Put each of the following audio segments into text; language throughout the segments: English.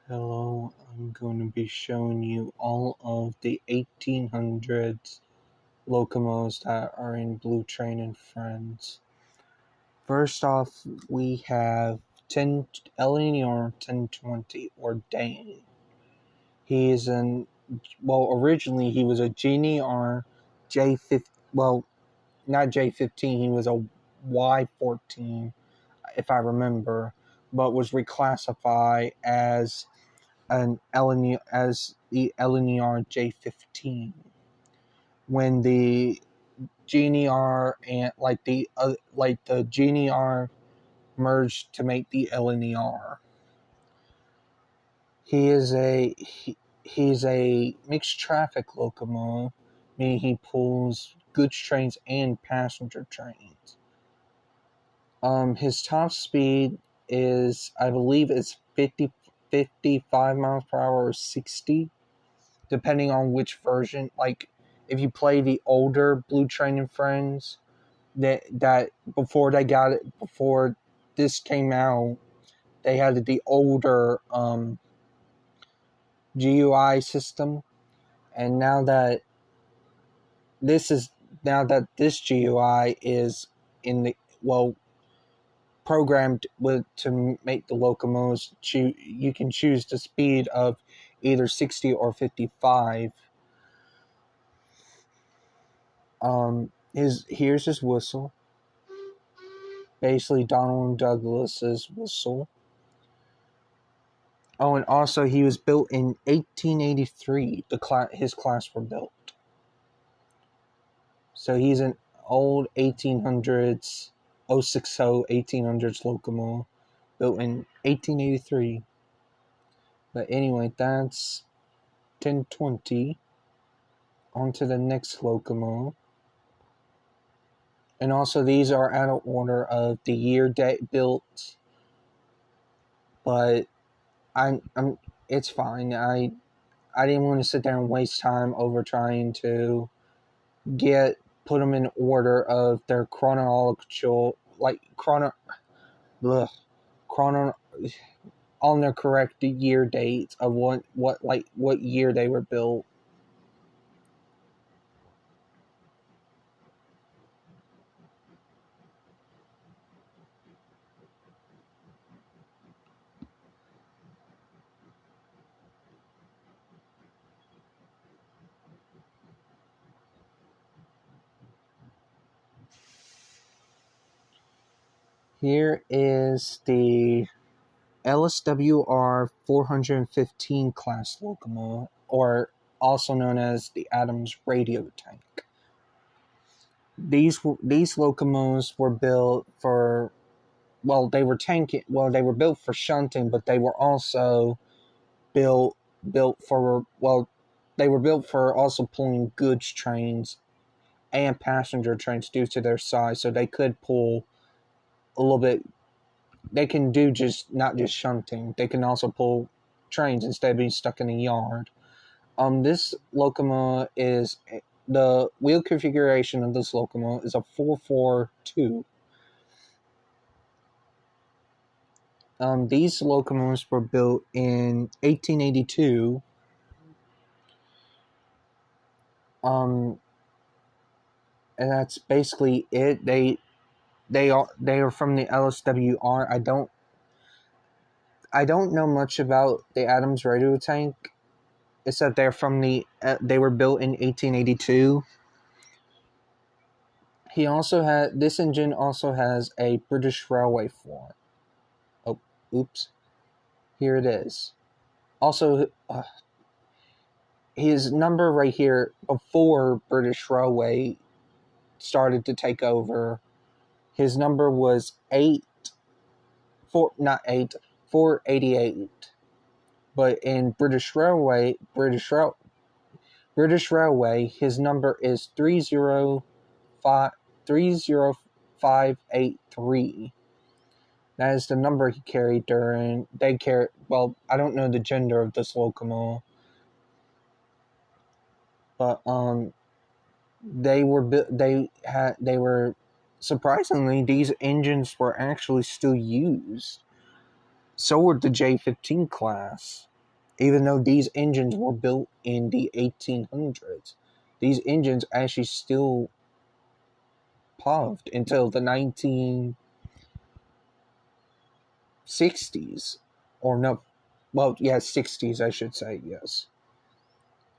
Hello, I'm going to be showing you all of the 1800s locomotives that are in Blue Train and Friends. First off, we have LNWR 1020, or Dane. He is originally he was a GNR J15, not J15, he was a Y14, if I remember, but was reclassified as the LNWR J15 when the GNR and the GNR merged to make the LNWR. He's a mixed traffic locomotive, meaning he pulls goods trains and passenger trains. His top speed is, I believe, it's 55 miles per hour or 60, depending on which version. Like, if you play the older Blue Train and Friends, that before this came out, they had the older GUI system, and now that this GUI is programmed to make the locomotives, you can choose the speed of either 60 or 55. Here's his whistle. Basically Donald Douglas's whistle. Oh, and also he was built in 1883. His class were built. So he's an old 1800s 060 1800s locomotive built in 1883. But anyway, that's 1020. On to the next locomotive. And also these are out of order of the year date built. But it's fine. I didn't want to sit there and waste time over trying to put them in order of their chronological, on their correct year dates of what year they were built. Here is the LSWR 415 class locomotive, or also known as the Adams radio tank. These locomotives were built for, they were built for shunting, but they were also built for also pulling goods trains and passenger trains due to their size, so they could pull a little bit. They can do not just shunting. They can also pull trains instead of being stuck in a yard. This locomotive is the wheel configuration of this locomotive is a 442. These locomotives were built in 1882. And that's basically it. They are from the LSWR. I don't know much about the Adams radio tank, except they were built in 1882. This engine also has a British Railway form. Oh, oops. Here it is. Also, his number right here, before British Railway started to take over, his number was 488. But in British Railway, his number is 30583. That is the number he carried I don't know the gender of this locomotive, but surprisingly, these engines were actually still used. So were the J15 class. even though these engines were built in the 1800s. These engines actually still puffed until the 1960s, or no, well, yeah, 60s, I should say. Yes.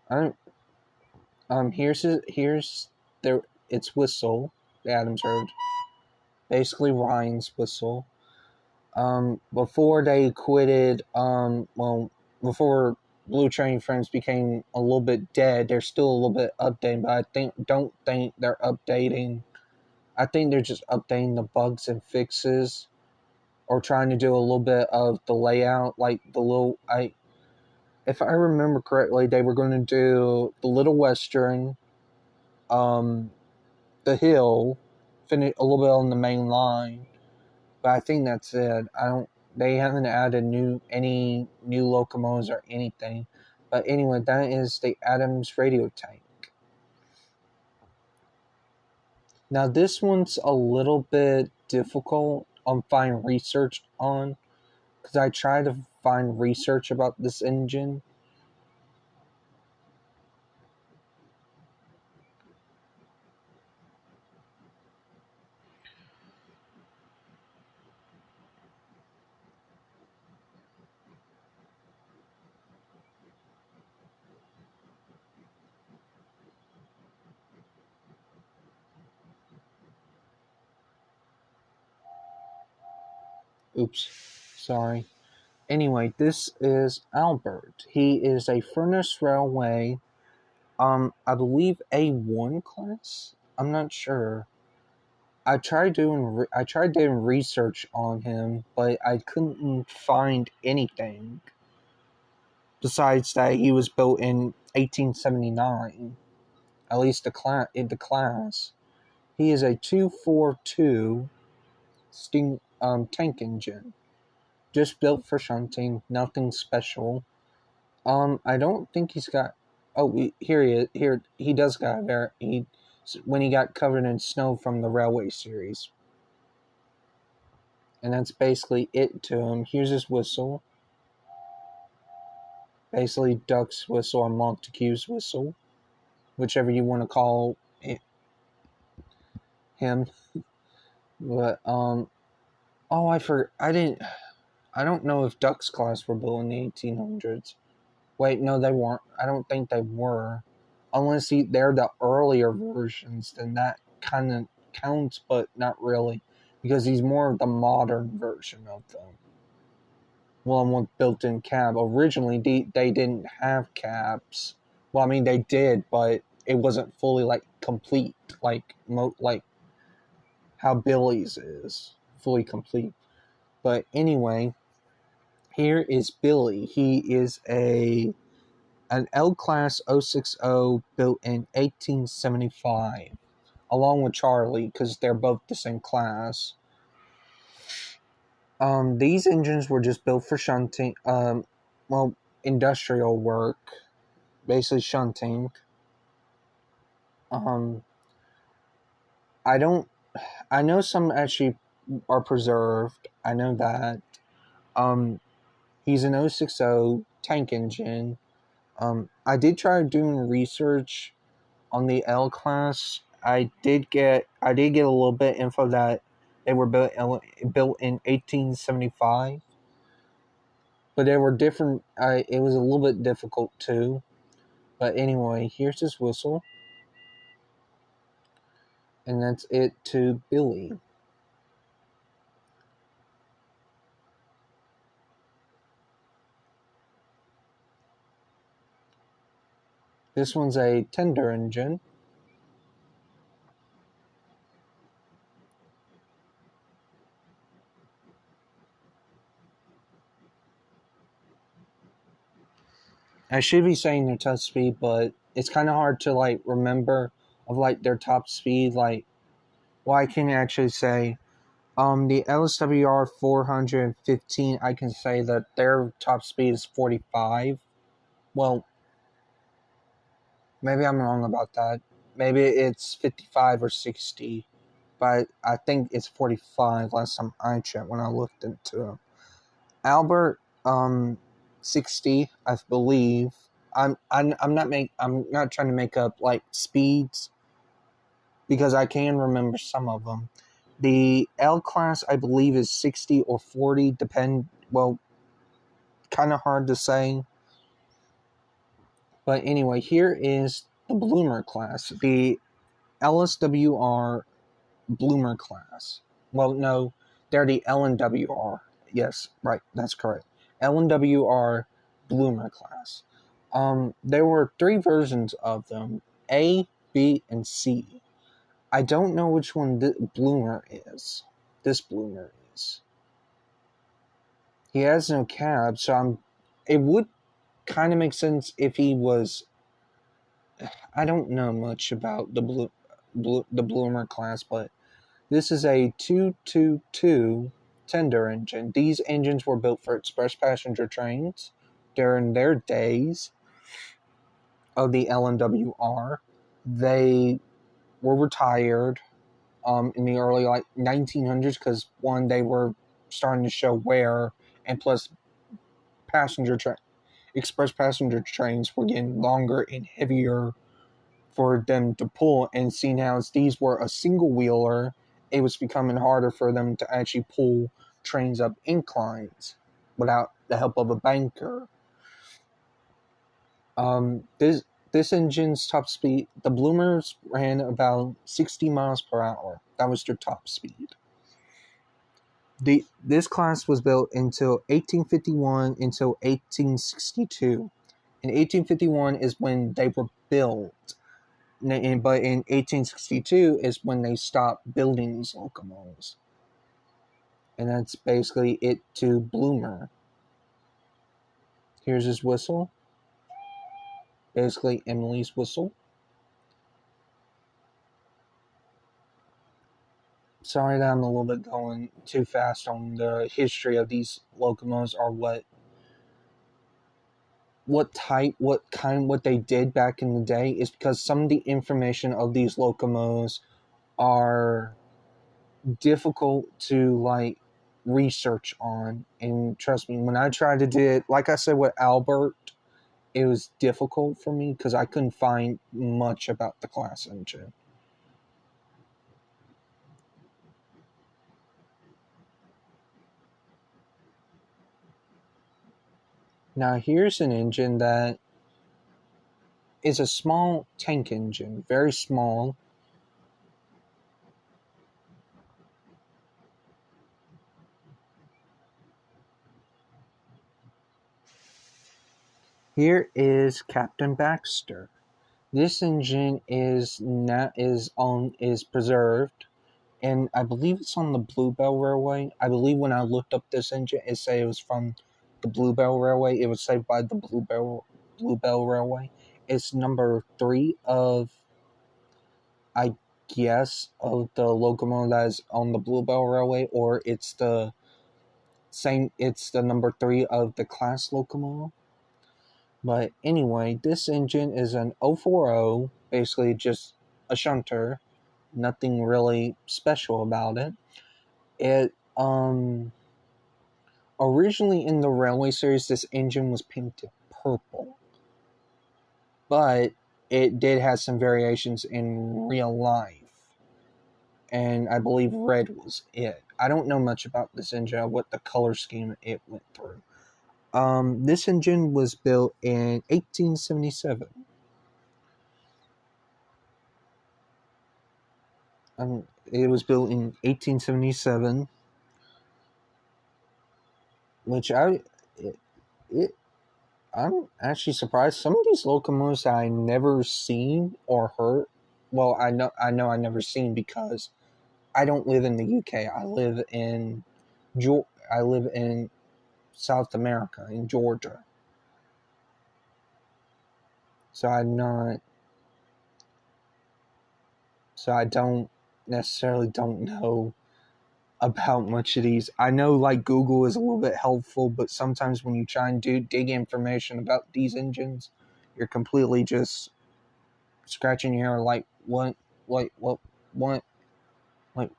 I don't, here's their its whistle. Adams heard, basically Ryan's whistle. Before they quitted, before Blue Train Friends became a little bit dead, they're still a little bit updating, but don't think they're updating. I think they're just updating the bugs and fixes, or trying to do a little bit of the layout, like if I remember correctly, they were going to do the Little Western, the Hill, finish a little bit on the main line, but I think that's it. They haven't added any new locomotives or anything. But anyway, that is the Adams radio tank. Now this one's a little bit difficult on find research on, because I tried to find research about this engine. Oops, sorry. Anyway, this is Albert. He is a Furnace Railway, I believe A1 class. I'm not sure. I tried doing research on him, but I couldn't find anything besides that he was built in 1879. At least the class. He is a 242 steam tank engine, just built for shunting. Nothing special. I don't think he's got. Oh, here he is. Here he does got there. When he got covered in snow from the Railway series. And that's basically it to him. Here's his whistle. Basically Duck's whistle or Montague's whistle, whichever you want to call him. But I don't know if Duck's class were built in the 1800s. Wait, no, they weren't. I don't think they were. Unless they're the earlier versions, then that kind of counts, but not really, because he's more of the modern version of them. One with built-in cab. Originally, they didn't have cabs. Well, I mean, they did, but it wasn't fully like complete, like how Billy's is fully complete. But anyway, here is Billy. He is an L class 060 built in 1875, along with Charlie, because they're both the same class. These engines were just built for shunting. Industrial work, basically shunting. I know some actually are preserved. I know that. He's an 060 tank engine. I did try doing research on the L class. I did get a little bit info that they were built in 1875, but they were different. It was a little bit difficult too. But anyway, here's his whistle, and that's it to Billy. This one's a tender engine. I should be saying their top speed, but it's kind of hard to like remember of like their top speed. Like, well, I can actually say, the LSWR 415. I can say that their top speed is 45. Well, maybe I'm wrong about that. Maybe it's 55 or 60, but I think it's 45 last time I checked when I looked into it. Albert, 60, I believe. I'm not trying to make up like speeds because I can remember some of them. The L class, I believe, is 60 or 40, kind of hard to say. But anyway, here is the Bloomer class, the LSWR Bloomer class. Well, no, they're the LNWR. Yes, right, that's correct. LNWR Bloomer class. There were 3 versions of them, A, B, and C. I don't know which one Bloomer is. This Bloomer is. He has no cab, so it would kind of make sense if he was. I don't know much about the the Bloomer class, but this is a 222 tender engine. These engines were built for express passenger trains during their days of the LNWR. They were retired in the early 1900s because one, they were starting to show wear, and plus express passenger trains were getting longer and heavier for them to pull, and seeing as these were a single wheeler, it was becoming harder for them to actually pull trains up inclines without the help of a banker. This engine's top speed, the Bloomers ran about 60 miles per hour. That was their top speed. This class was built until 1851 until 1862. In 1851 is when they were built. But in 1862 is when they stopped building these locomotives. And that's basically it to Bloomer. Here's his whistle. Basically Emily's whistle. Sorry that I'm a little bit going too fast on the history of these locomotives or what they did back in the day, is because some of the information of these locomotives are difficult to research on, and trust me, when I tried to do it, like I said with Albert, it was difficult for me because I couldn't find much about the class engine. Now here's an engine that is a small tank engine, very small. Here is Captain Baxter. This engine is preserved, and I believe it's on the Bluebell Railway. I believe when I looked up this engine, it said it was from the Bluebell Railway. It was saved by the Bluebell Railway. It's number 3 of, I guess, of the locomotive that is on the Bluebell Railway, or it's the number 3 of the class locomotive. But anyway, this engine is an 040, basically just a shunter. Nothing really special about it. It originally in the Railway series, this engine was painted purple, but it did have some variations in real life, and I believe red was it. I don't know much about this engine, what the color scheme it went through. This engine was built in 1877. It was built in 1877, which I'm actually surprised. Some of these locomotives I never seen or heard. Well, I know I never seen because I don't live in the UK. I live in South America, in Georgia. So I don't necessarily don't know about much of these. I know Google is a little bit helpful, but sometimes when you try and dig information about these engines, you're completely just scratching your hair what, what, like,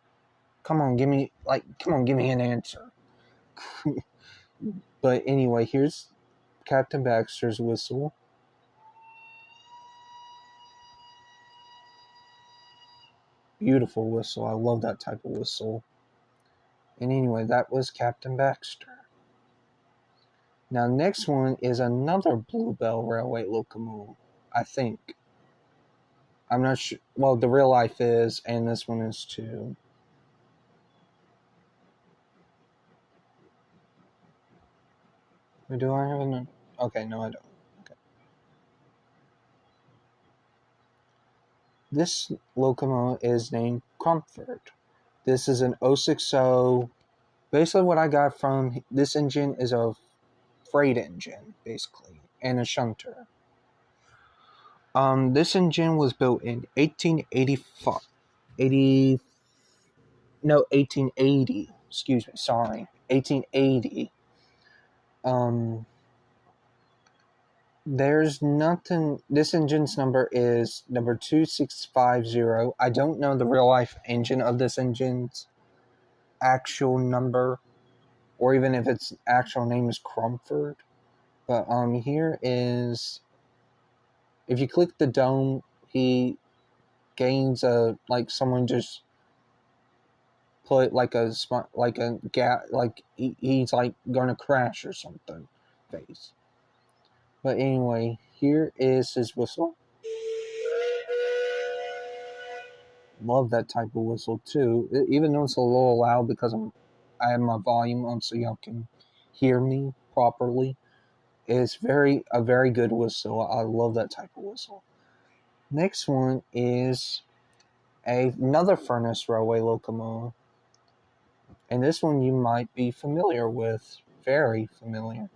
come on, give me an answer. But anyway, here's Captain Baxter's whistle. Beautiful whistle. I love that type of whistle. And anyway, that was Captain Baxter. Now, next one is another Bluebell Railway locomotive, I think. I'm not sure. Well, the real life is, and this one is too. Do I have an? Okay, no, I don't. Okay. This locomotive is named Cromford. This is an 060. Basically, what I got from this engine is a freight engine, basically, and a shunter. This engine was built in 1885. 1880. Excuse me, sorry. 1880. There's nothing. This engine's number is number 2650. I don't know the real life engine of this engine's actual number, or even if its actual name is Cromford. But here is, if you click the dome, he gains a, like, someone just put like a gap, like he's like gonna crash or something face. But anyway, here is his whistle. Love that type of whistle too, even though it's a little loud because I have my volume on so y'all can hear me properly. It's a very good whistle. I love that type of whistle. Next one is another furnace railway locomotive, and this one you might be familiar with, very familiar.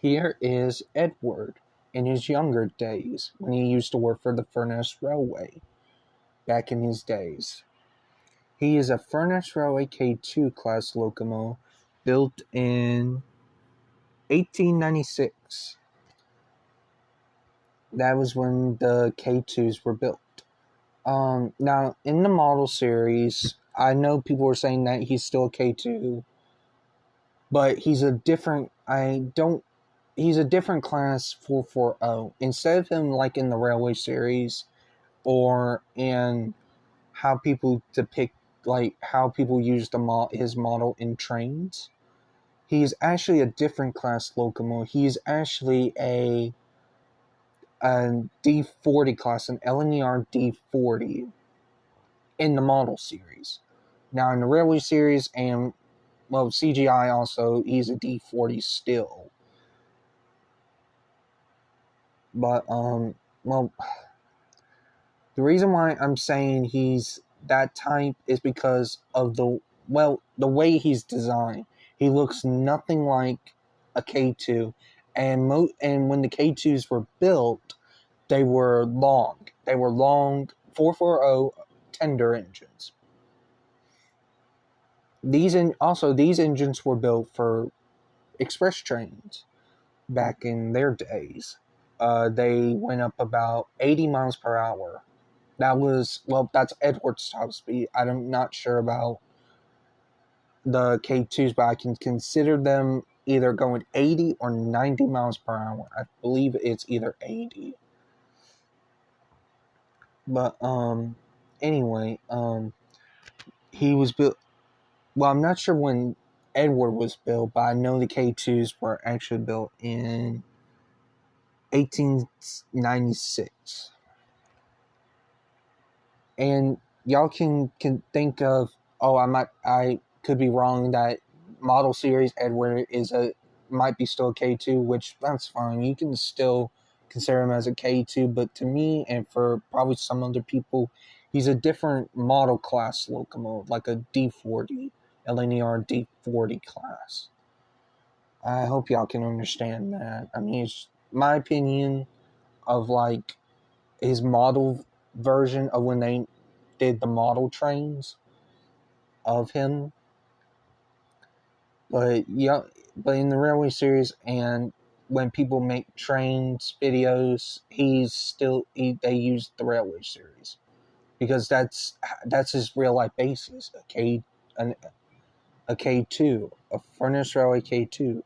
Here is Edward in his younger days when he used to work for the Furnace Railway back in his days. He is a Furnace Railway K2 class locomotive built in 1896. That was when the K2s were built. Now, in the model series, I know people were saying that he's still a K2, but he's a different class 440. Instead of him like in the railway series or in how people depict, like how people use his model in trains, he's actually a different class locomotive. He's actually a D40 class, an LNWR D40 in the model series. Now in the railway series and, well, CGI also, he's a D40 still. But, well, the reason why I'm saying he's that type is because of the way he's designed. He looks nothing like a K2. And when the K2s were built, they were long. They were long 440 tender engines. These engines were built for express trains back in their days. They went up about 80 miles per hour. That's Edward's top speed. I'm not sure about the K2s, but I can consider them either going 80 or 90 miles per hour. I believe it's either 80. But, anyway, he was built, well, I'm not sure when Edward was built, but I know the K2s were actually built in 1896. And y'all can think of, I could be wrong, that model series Edward might be still a K2, which that's fine. You can still consider him as a K2, but to me and for probably some other people, he's a different model class locomotive, like a D40, LNER D40 class. I hope y'all can understand that. I mean, it's my opinion of like his model version of when they did the model trains of him. But yeah, but in the railway series and when people make trains videos, they use the railway series because that's his real life basis. A K2, a furnace railway K2.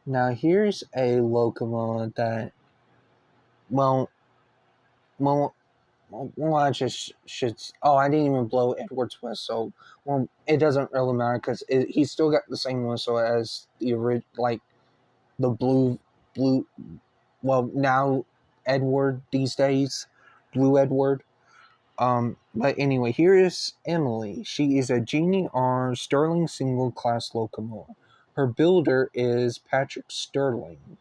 Now here's a locomotive that, well, well, I just should. Oh, I didn't even blow Edward's whistle. Well, it doesn't really matter because he's still got the same whistle as the original, like the blue. Well, now Edward these days, Blue Edward. But anyway, here is Emily. She is a Genie R Stirling single class locomotive. Her builder is Patrick Stirling.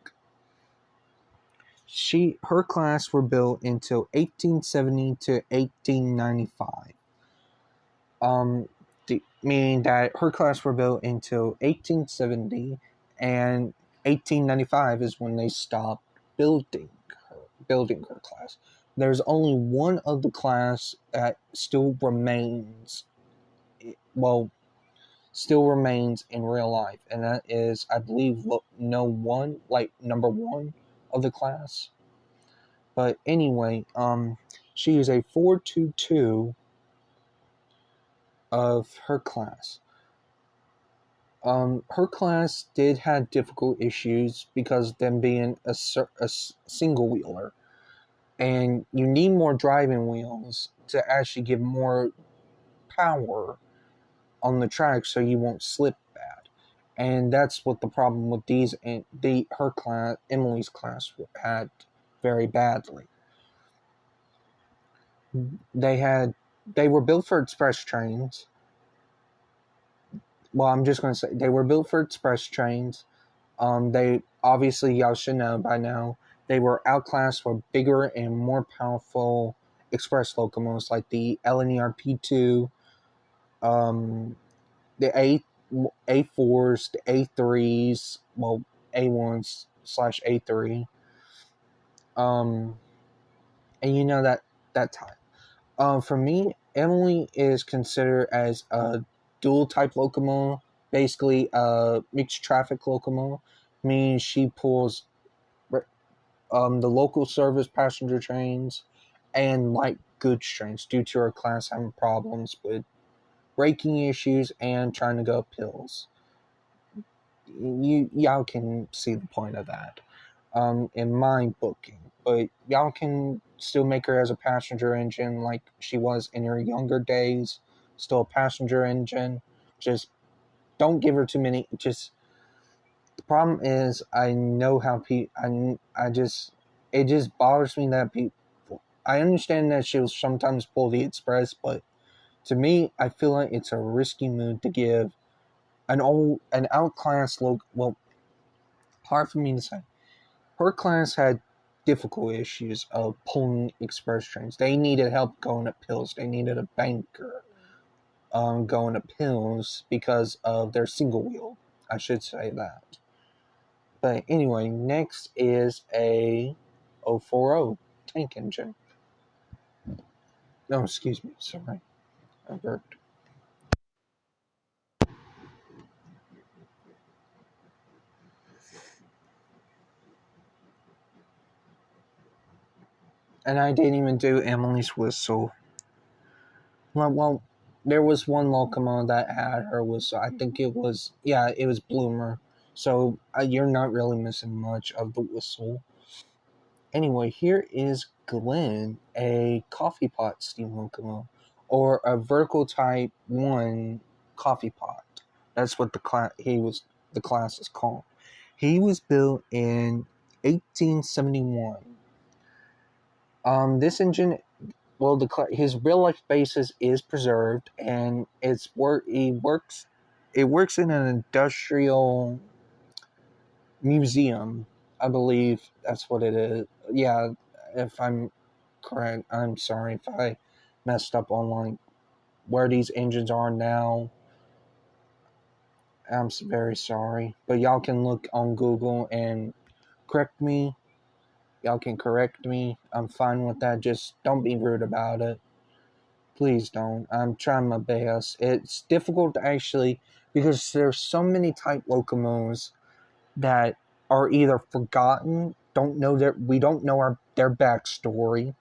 Her class were built until 1870 to 1895. Meaning that her class were built until 1870, and 1895 is when they stopped building her class. There's only one of the class that still remains, well, still remains in real life, and that is, I believe, number one of the class. But anyway, she is a 422 of her class. Her class did have difficult issues because of them being a single wheeler, and you need more driving wheels to actually give more power on the track so you won't slip bad. And that's what the problem with her class, Emily's class, had very badly. They were built for express trains. Well, I'm just going to say they were built for express trains. They obviously, y'all should know by now, they were outclassed for bigger and more powerful express locomotives like the LNWR P2, the A4s, the A3s, well, A1s / A3. And you know that time. For me, Emily is considered as a dual type locomotive, basically a mixed traffic locomotive, meaning she pulls the local service passenger trains and light goods trains due to her class having problems with braking issues and trying to go up hills. Y'all can see the point of that in my booking, but y'all can still make her as a passenger engine like she was in her younger days, still a passenger engine. Just don't give her too many. Just the problem is, I know how it just bothers me that people. I understand that she'll sometimes pull the express, but to me, I feel like it's a risky move to give an outclassed well, hard for me to say. Her class had difficult issues of pulling express trains. They needed help going up hills. They needed a banker going up hills because of their single wheel. I should say that. But anyway, next is a 040 tank engine. No, excuse me. Sorry. I burped. And I didn't even do Emily's whistle. Well, there was one locomotive that had her whistle. I think it was Bloomer. So you're not really missing much of the whistle. Anyway, here is Glenn, a coffee pot steam locomotive, or a vertical type 1 coffee pot. That's what the class is called. He was built in 1871. This engine, well, his real life basis is preserved, and it works in an industrial museum. I believe that's what it is. Yeah, if I'm correct, I'm sorry if I messed up on like where these engines are now. I'm very sorry, but y'all can look on Google and correct me Y'all can correct me. I'm fine with that. Just don't be rude about it. Please don't. I'm trying my best. It's difficult to actually, because there's so many type locomotives that are either forgotten, we don't know their backstory,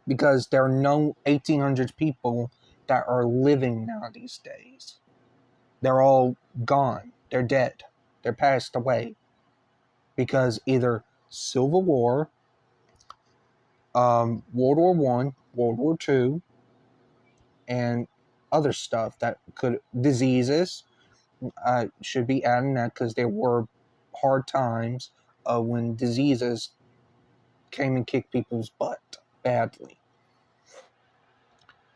because there are no 1800s people that are living now these days. They're all gone. They're dead. They're passed away. Because either Civil War, World War One, World War Two, and other stuff that could, diseases, should be adding that, because there were hard times when diseases came and kicked people's butt badly.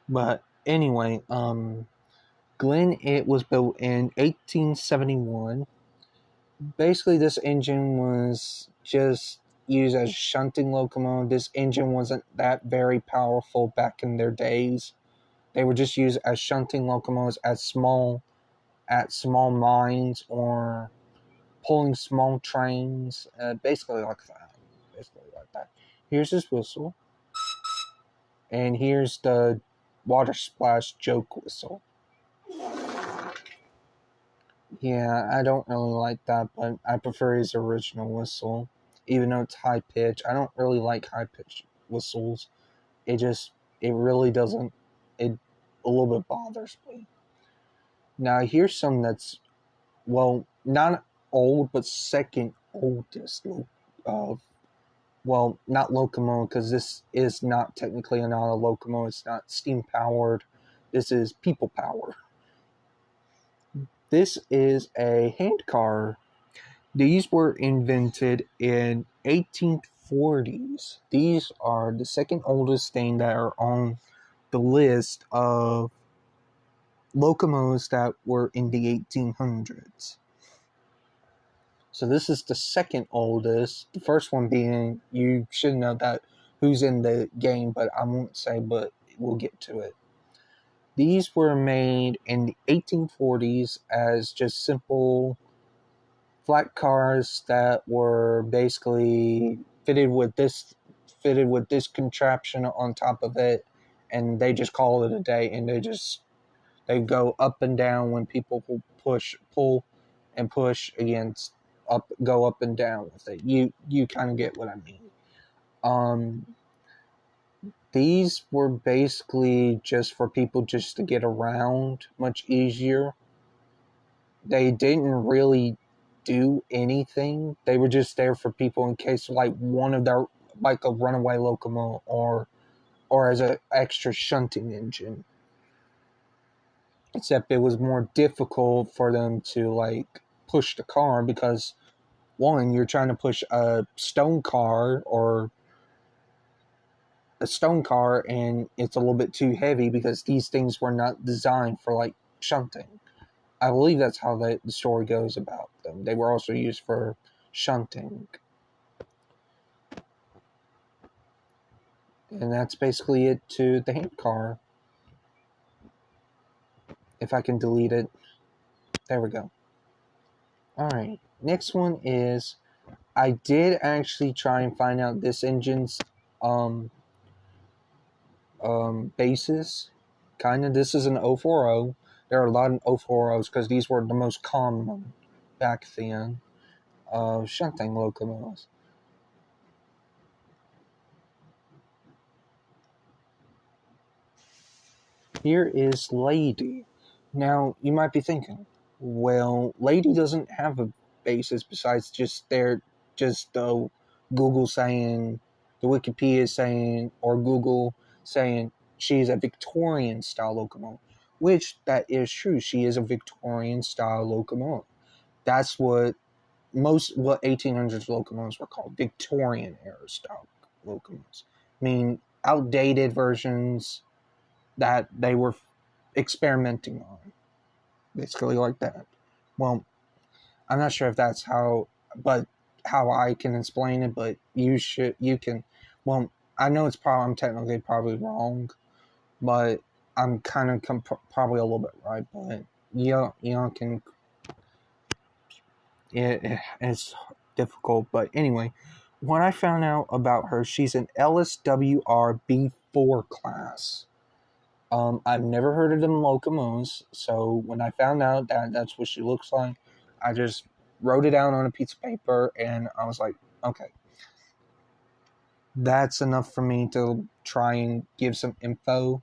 But anyway, Glen, it was built in 1871. Basically, this engine was just used as a shunting locomotive. This engine wasn't that very powerful back in their days. They were just used as shunting locomotives at small mines, or pulling small trains, basically like that. Here's his whistle, and here's the water splash joke whistle. Yeah, I don't really like that, but I prefer his original whistle, even though it's high pitch. I don't really like high pitched whistles. It really doesn't. It a little bit bothers me. Now here's some that's, well, not old, but second oldest. Not locomotive, because this is not technically not a locomotive. It's not steam powered. This is people power. This is a handcar. These were invented in 1840s. These are the second oldest thing that are on the list of locomotives that were in the 1800s. So this is the second oldest. The first one being, you should know that who's in the game, but I won't say, but we'll get to it. These were made in the 1840s as just simple flat cars that were basically fitted with this contraption on top of it, and they just call it a day, and they go up and down when people pull and push against, go up and down with it. You kind of get what I mean. These were basically just for people just to get around much easier. They didn't really do anything. They were just there for people in case, like, one of their, like a runaway locomotive, or as an extra shunting engine. Except it was more difficult for them to, like, push the car, because one, you're trying to push a stone car and it's a little bit too heavy, because these things were not designed for, like, shunting. I believe that's how the story goes about them. They were also used for shunting. And that's basically it to the handcar. If I can delete it. There we go. Alright, next one is, I did actually try and find out this engine's basis. Kinda, this is an 040. There are a lot of 040s, because these were the most common back then. Shunting locomotives. Here is Lady. Now, you might be thinking, well, Lady doesn't have a basis besides just Google saying, the Wikipedia saying, or Google saying she's a Victorian style locomotive, which that is true. She is a Victorian style locomotive. That's what 1800s locomotives were called, Victorian era style locomotives. I mean, outdated versions that they were experimenting on, basically like that. Well, I'm not sure if that's how I can explain it, but you can. Well, I know I'm technically probably wrong, but I'm kind of probably a little bit right. But you can. It's difficult, but anyway, when I found out about her, she's an LSWR B4 class. I've never heard of them locomotives, so when I found out that that's what she looks like, I just wrote it down on a piece of paper, and I was like, okay, that's enough for me to try and give some info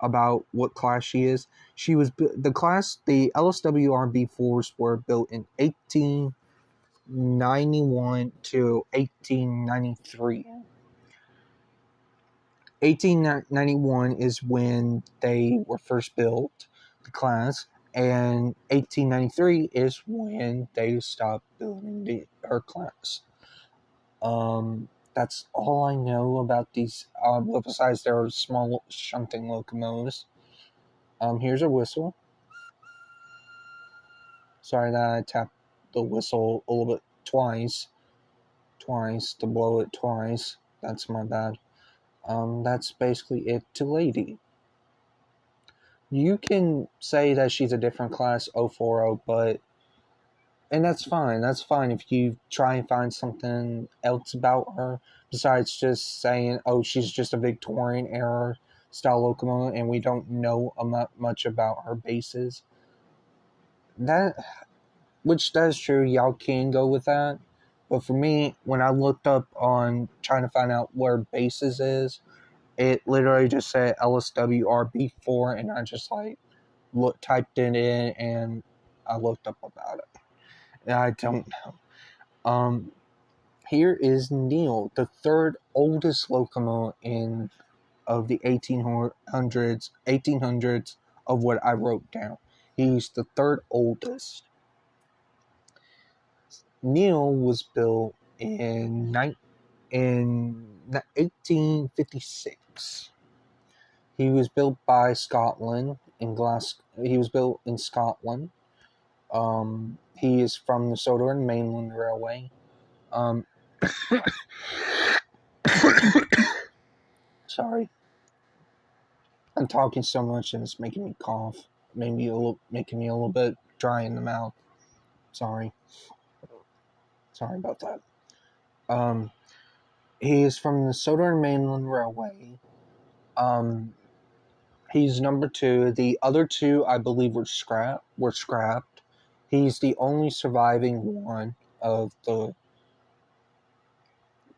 about what class she is. She was the LSWR B4s were built in 1891 to 1893. 1891 is when they were first built, the class, and 1893 is when they stopped building her class. That's all I know about these. Besides their small shunting locomotives. Here's a whistle. Sorry that I tapped the whistle a little bit twice to blow it twice. That's my bad. That's basically it to Lady. You can say that she's a different class 040, but and that's fine. That's fine if you try and find something else about her besides just saying, oh, she's just a Victorian era style locomotive and we don't know much about her bases. That is true. Y'all can go with that. But for me, when I looked up on trying to find out where bases is, it literally just said LSWR B4, and I just typed it in and I looked up about it. And I don't know. Here is Neil, the third oldest locomotive of the 1800s of what I wrote down. He's the third oldest. Neil was built in 1856. He was built by Scotland in Glasgow. He was built in Scotland. He is from the Sodor and Mainland Railway. Sorry, I'm talking so much and it's making me cough. Making me a little bit dry in the mouth. Sorry about that. He is from the Sodor and Mainland Railway. He's number 2. The other 2, I believe, were scrapped. He's the only surviving one of the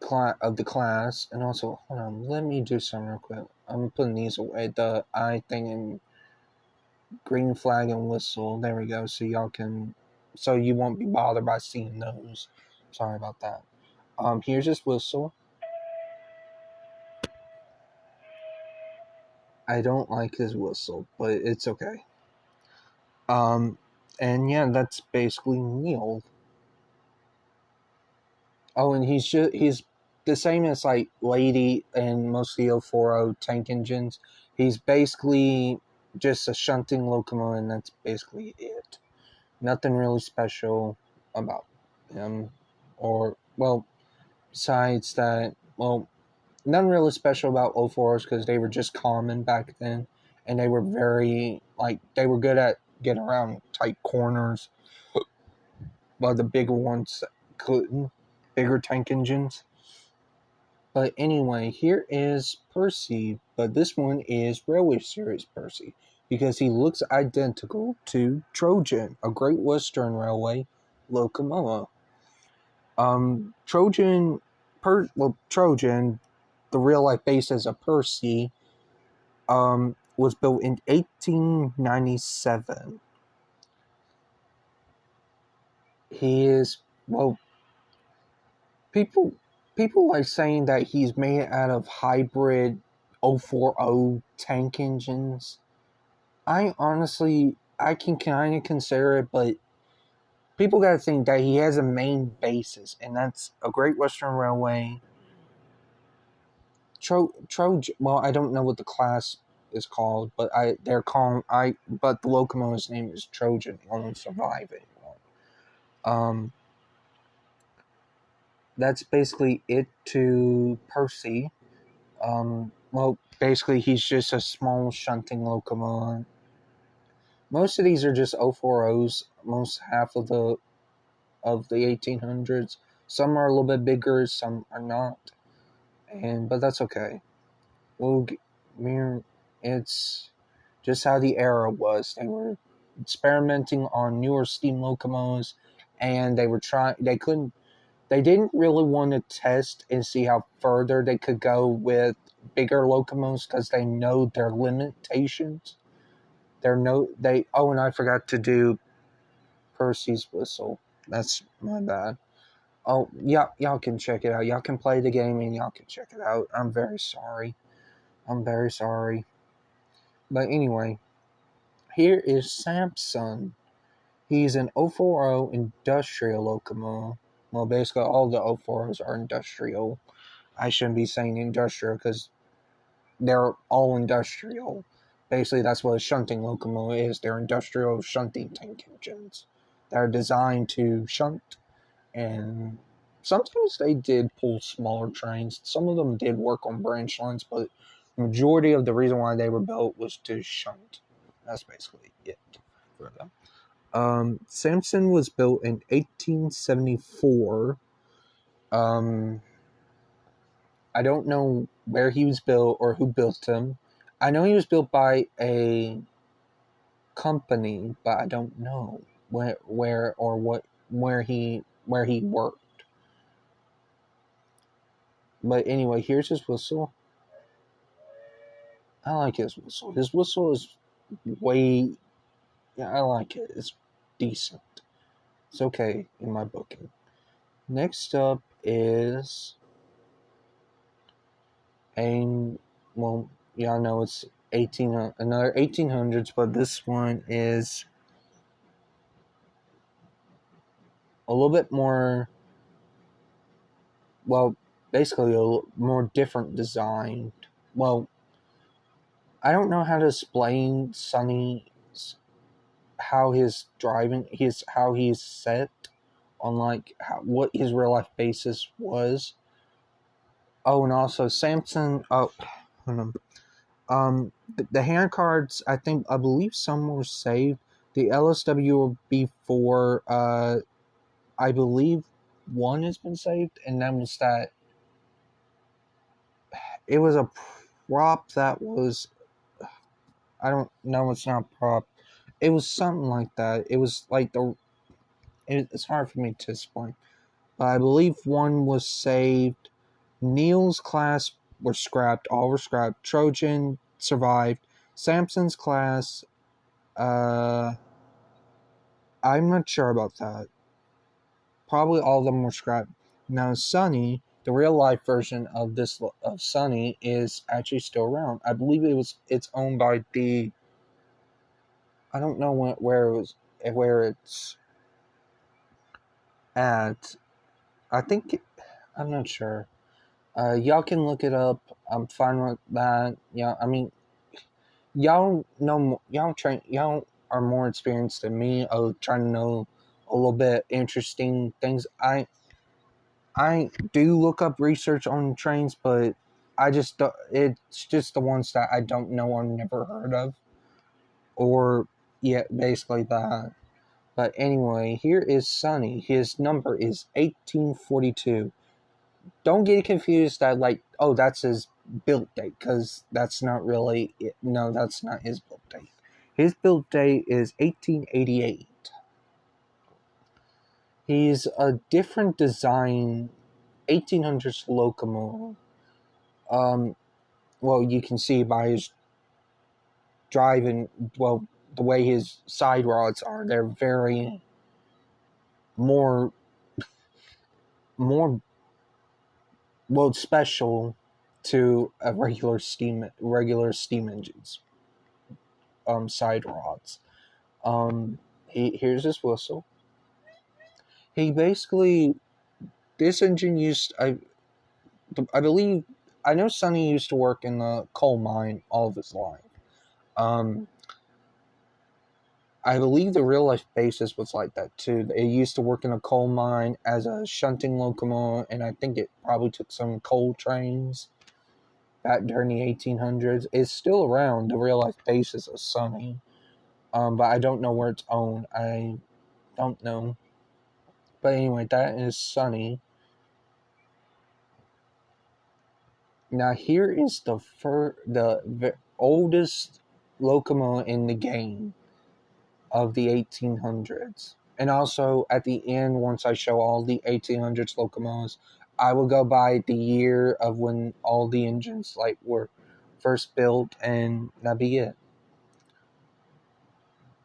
class. And also, hold on, let me do something real quick. I'm putting these away. The eye thing and green flag and whistle. There we go. So you won't be bothered by seeing those. Sorry about that. Here's his whistle. I don't like his whistle, but it's okay. And yeah, that's basically Neil. Oh, and he's the same as like Lady and most of the 040 tank engines. He's basically just a shunting locomotive, and that's basically it. Nothing really special about him, besides that, nothing really special about 040s because they were just common back then, and they were they were good at getting around tight corners, while the bigger ones couldn't. Bigger tank engines. But anyway, here is Percy, but this one is Railway Series Percy because he looks identical to Trojan, a Great Western Railway locomotive. Trojan, the real life basis of Percy, was built in 1897. He is, people like saying that he's made out of hybrid 040 tank engines. I can kind of consider it, but people got to think that he has a main basis, and that's a Great Western Railway. Trojan. Well, I don't know what the class is called, but but the locomotive's name is Trojan, the only surviving one. That's basically it to Percy. Basically, he's just a small shunting locomotive. Most of these are just 040s. Half of the 1800s. Some are a little bit bigger, some are not, but that's okay. It's just how the era was. They were experimenting on newer steam locomotives, and they were trying. They didn't really want to test and see how further they could go with bigger locomotives because they know their limitations. Oh, and I forgot to do Percy's whistle. That's my bad. Oh, yeah, y'all can check it out. Y'all can play the game and y'all can check it out. I'm very sorry. I'm very sorry. But anyway, here is Samson. He's an 040 industrial locomotive. Well, basically, all the 040s are industrial. I shouldn't be saying industrial because they're all industrial. Basically, that's what a shunting locomotive is. They're industrial shunting tank engines that are designed to shunt, and sometimes they did pull smaller trains. Some of them did work on branch lines, but the majority of the reason why they were built was to shunt. That's basically it for them. Samson was built in 1874. I don't know where he was built or who built him. I know he was built by a company, but I don't know where he worked. But anyway, here's his whistle. I like his whistle. His whistle is I like it. It's decent. It's okay in my booking. Next up is y'all know it's another 1800s, but this one is a little bit more, basically a more different design. Well, I don't know how to explain Sonny's how his driving how he's set on what his real life basis was. Oh, and also Samson. Oh, hold on. The hand cards. I believe some were saved. The LSWR 4. I believe one has been saved, and then was that. It was a prop that was. I don't know. It's not a prop. It was something like that. It was like it's hard for me to explain. But I believe one was saved. Neil's class were scrapped. All were scrapped. Trojan survived. Samson's class, I'm not sure about that. Probably all of them were scrapped. Now Sonny, the real life version of Sonny, is actually still around. I believe it's owned by the. I don't know where it's at. I'm not sure. Y'all can look it up. I'm fine with that. Yeah, I mean, y'all are more experienced than me of trying to know a little bit interesting things. I do look up research on trains, but it's just the ones that I don't know or never heard of, or basically that. But anyway, here is Sonny. His number is 1842. Don't get confused that that's his build date, because that's not really it. No, that's not his build date. His build date is 1888. He's a different design 1800s locomotive. You can see by his driving, the way his side rods are, they're very more special to a regular steam engines side rods. Here's his whistle. He basically, this engine I believe, I know Sonny used to work in the coal mine all of his life. I believe the real life basis was like that too. They used to work in a coal mine as a shunting locomotive, and I think it probably took some coal trains back during the 1800s. It's still around, the real life basis of Sonny, but I don't know where it's owned. I don't know. But anyway, that is Sonny. Now here is the oldest locomotive in the game of the 1800s. And also at the end, once I show all the 1800s locomotives, I will go by the year of when all the engines like were first built, and that'd be it.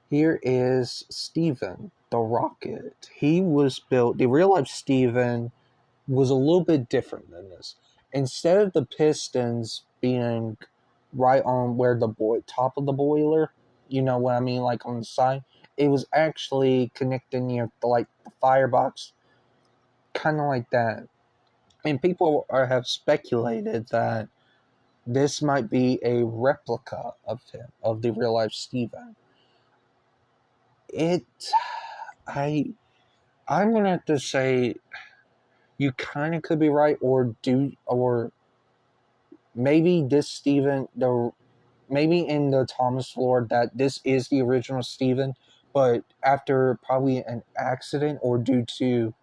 Here is Stephen, the rocket. He was built. The real life Stephen was a little bit different than this. Instead of the pistons being right on where the top of the boiler, you know what I mean, like on the side, it was actually connected near the firebox, kind of like that. And people have speculated that this might be a replica of him, of the real life Stephen. It, I, I'm gonna have to say, you kind of could be right, or maybe this Stephen, maybe in the Thomas lore that this is the original Stephen, but after probably an accident or due to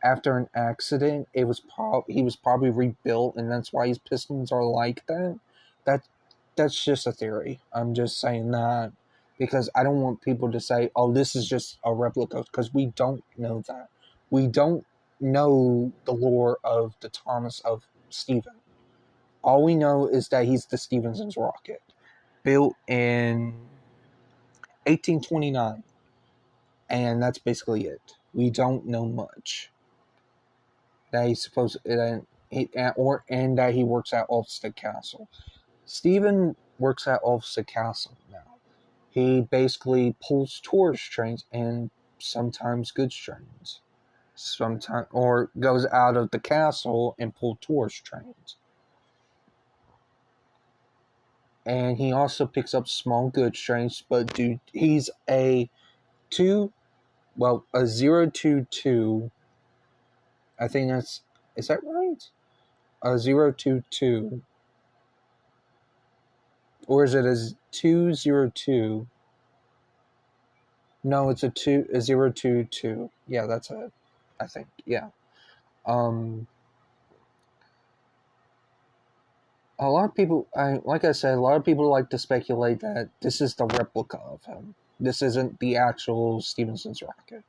after an accident, he was probably rebuilt, and that's why his pistons are like that. That that's just a theory. I'm just saying that because I don't want people to say, "Oh, this is just a replica," because we don't know that. We don't know the lore of the Thomas of Stephen. All we know is that he's the Stephenson's rocket, built in 1829, and that's basically it. We don't know much. That he's supposed and that he works at Ulfstead Castle. Stephen works at Ulfstead Castle now. He basically pulls tourist trains and sometimes goods trains. Sometimes or goes out of the castle and pull tourist trains. And he also picks up small goods trains, but he's a 022. I think is that right? A 022, or is it a 202? No, it's a 022. Yeah, that's it. I think, yeah. A lot of people, like I said, a lot of people like to speculate that this is the replica of him. This isn't the actual Stephenson's rocket.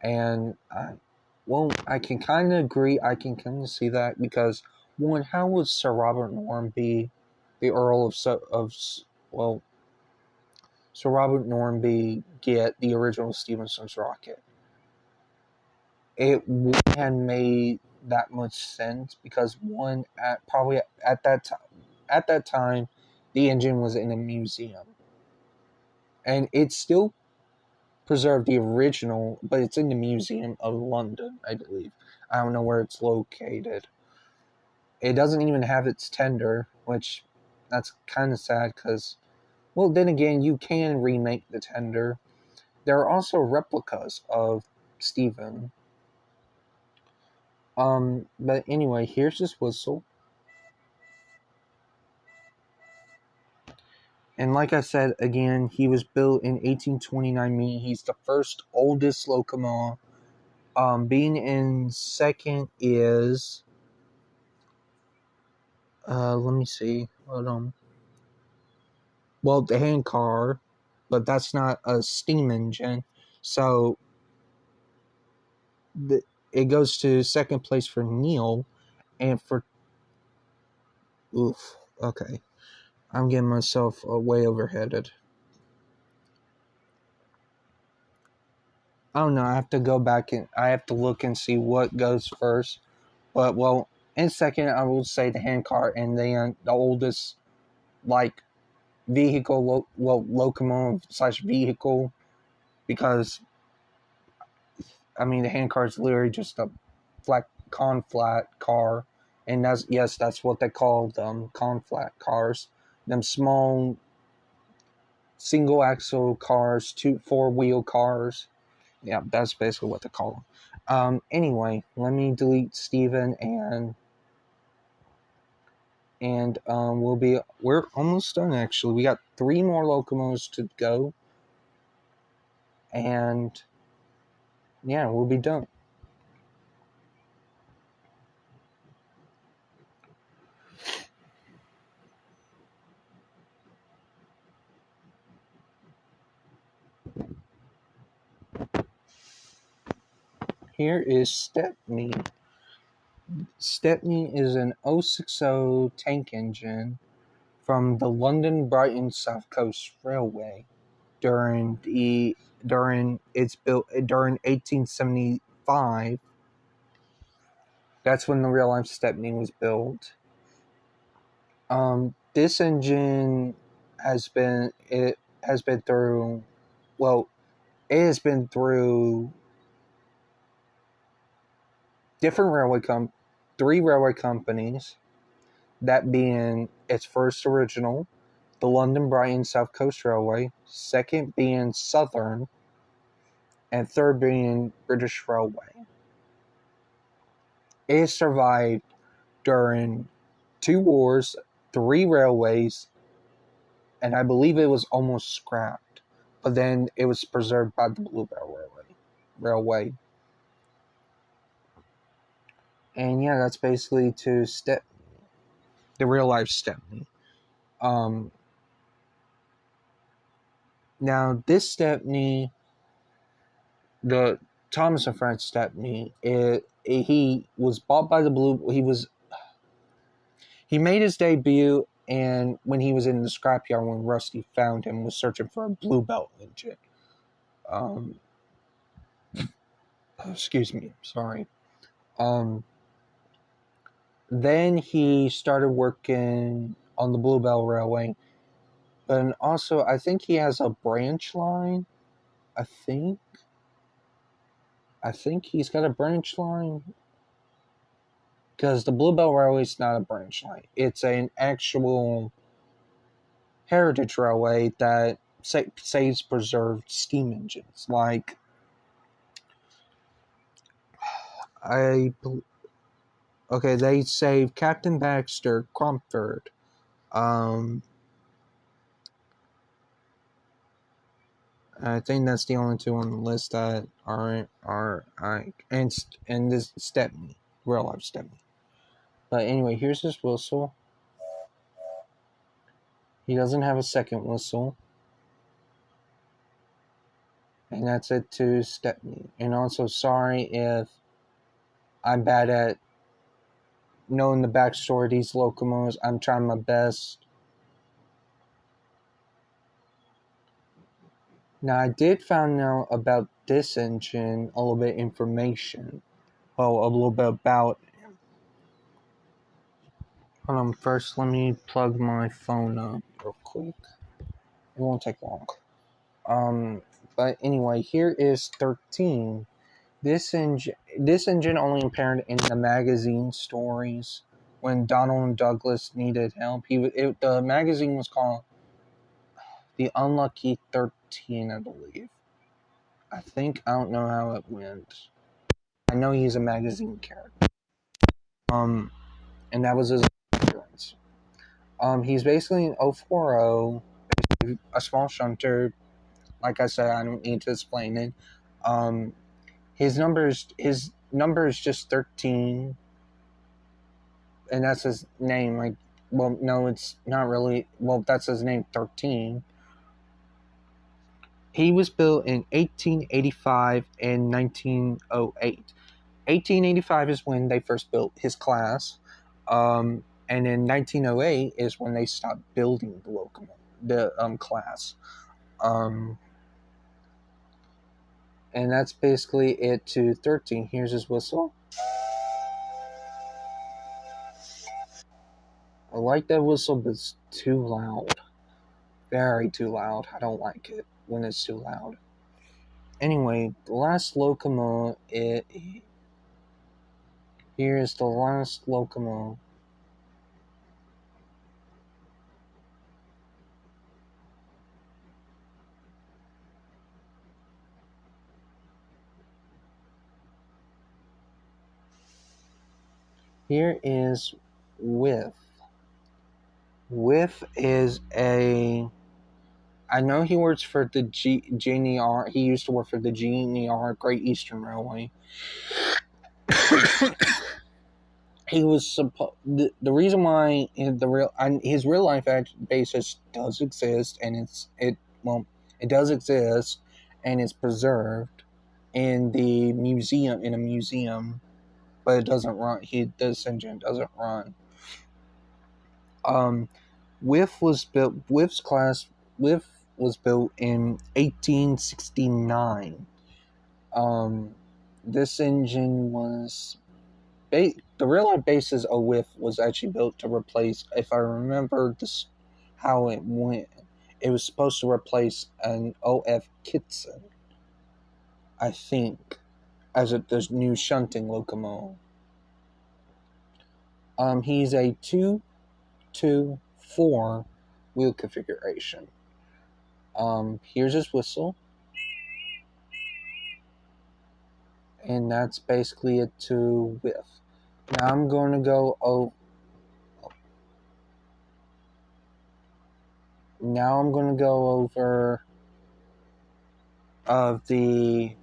And I can kind of agree. I can kind of see that because one, how would Sir Robert Normanby, the Earl well, Sir Robert Normanby get the original Stephenson's rocket? It wouldn't have made that much sense because one, probably at that time, the engine was in a museum, and it's still preserved the original, but it's in the Museum of London, I believe. I don't know where it's located. It doesn't even have its tender, which that's kind of sad because, well, then again, you can remake the tender. There are also replicas of Stephen. But anyway, here's his whistle. And like I said, again, he was built in 1829, meaning he's the first oldest locomotive. Being in second is, let me see, hold on. Well, the hand car, but that's not a steam engine. So it goes to second place for Neil, and okay. I'm getting myself way overheaded. I don't know. I have to go back and I have to look and see what goes first. But well, in second, I will say the handcart, and then the oldest like vehicle, locomotive / vehicle, because I mean the handcart is literally just a flat car, and that's what they call them, conflat cars. Them small single axle cars, 4-wheel cars. Yeah, that's basically what they call them. Anyway, let me delete Steven and we're almost done actually. We got 3 more locomotives to go, and yeah, we'll be done. here is Stepney. Stepney is an 060 tank engine from the London Brighton South Coast Railway during 1875. That's when the real life Stepney was built. This engine has been through different three railway companies, that being its first original, the London Brighton South Coast Railway, second being Southern, and third being British Railway. It survived during 2 wars, 3 railways, and I believe it was almost scrapped, but then it was preserved by the Bluebell Railway. And yeah, that's basically to the real life Stepney. Now this Stepney, the Thomas and Friends Stepney, he was bought by the he made his debut, and when he was in the scrapyard when Rusty found him, was searching for a Bluebell engine. Excuse me, sorry. Then he started working on the Bluebell Railway, but also I think he has a branch line. I think he's got a branch line, because the Bluebell Railway is not a branch line. It's an actual heritage railway that saves preserved steam engines. Like, they saved Captain Baxter, Cromford. I think that's the only 2 on the list that and this Stepney, real life Stepney. But anyway, here's his whistle. He doesn't have a second whistle. And that's it to Stepney. And also, sorry if I'm bad at knowing the backstory of these locomotives. I'm trying my best. Now, I did find out about this engine, a little bit of information. Well, a little bit about him. Hold on, first let me plug my phone up real quick. It won't take long. But anyway, here is 13. This engine only appeared in the magazine stories when Donald and Douglas needed help. The magazine was called The Unlucky 13, I believe. I don't know how it went. I know he's a magazine character. And that was his appearance. He's basically an 040, a small shunter. Like I said, I don't need to explain it. His number is just 13, and that's his name. Like, well, no, it's not really. Well, that's his name, 13. He was built in 1885 and 1908. 1885 is when they first built his class, and in 1908 is when they stopped building the locomotive, class. And that's basically it to 13. Here's his whistle. I like that whistle, but it's too loud. Very too loud. I don't like it when it's too loud. Anyway, the last locomotive. Here's the last locomotive. Here is Whiff. Whiff is I know he works for the GNR. He used to work for the GNR, Great Eastern Railway. He was the reason why his real life basis does exist, and it does exist, and it's preserved, in the museum, in a museum, but it doesn't run. This engine doesn't run. Whiff was built. Whiff was built in 1869. This engine was the real life basis of Whiff was actually built to replace, if I remember this, how it went. It was supposed to replace an O.F. Kitson, I think, as this new shunting locomotive. He's a 2-2-4 wheel configuration. Here's his whistle. And that's basically it to Whiff. Now I'm going to go over. Now I'm going to go over of the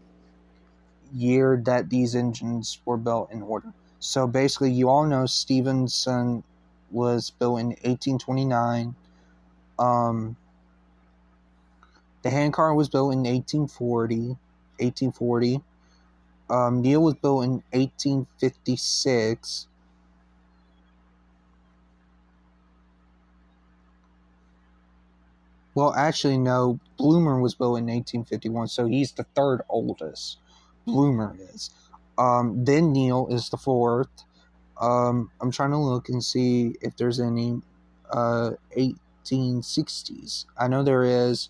year that these engines were built in order. So basically, you all know Stephenson was built in 1829. The handcar was built in 1840. Neil was built in 1856. Well, actually, no. Bloomer was built in 1851, so he's the third oldest. Bloomer is. Then Neil is the fourth. I'm trying to look and see if there's any 1860s. I know there is.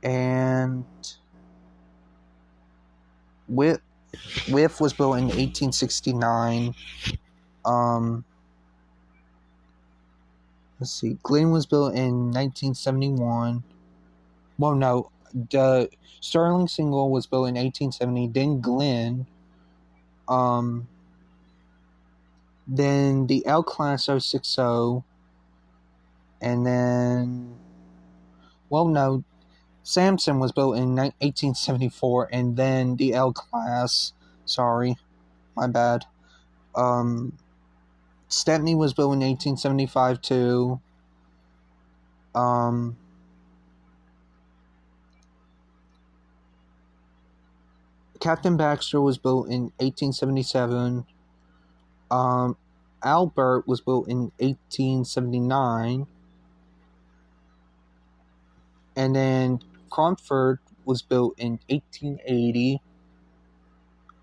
And Whiff was built in 1869. Let's see. Glenn was built in 1971. Well, no. The Stirling single was built in 1870. Then Glenn. Then the L Class 060. And then... Well, no. Samson was built in 1874. And then the L Class... Sorry. My bad. Stepney was built in 1875 too. Captain Baxter was built in 1877. Albert was built in 1879. And then Cromford was built in 1880.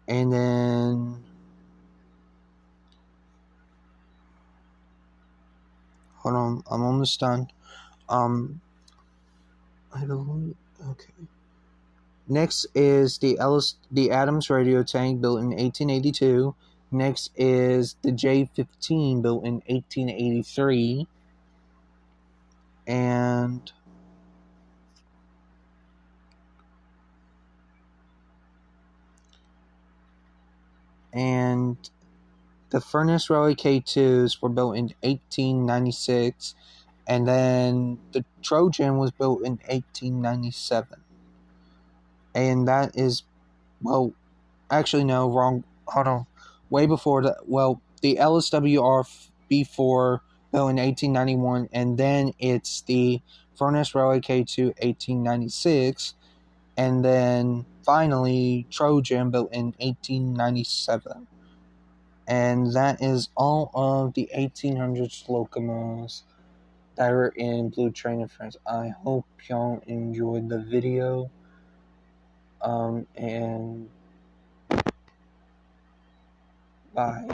And then... Hold on, I'm almost done. Okay. Next is the Adams radio tank built in 1882. Next is the J-15 built in 1883. And the Furnace Railway K2s were built in 1896. And then the Trojan was built in 1897. And that is, well, actually, no, wrong. Hold on. Way before that. Well, the LSWR B4 built in 1891, and then it's the Furnace Railway K2 1896, and then finally Trojan built in 1897. And that is all of the 1800s locomotives that are in Blue Train and Friends. I hope y'all enjoyed the video. And bye.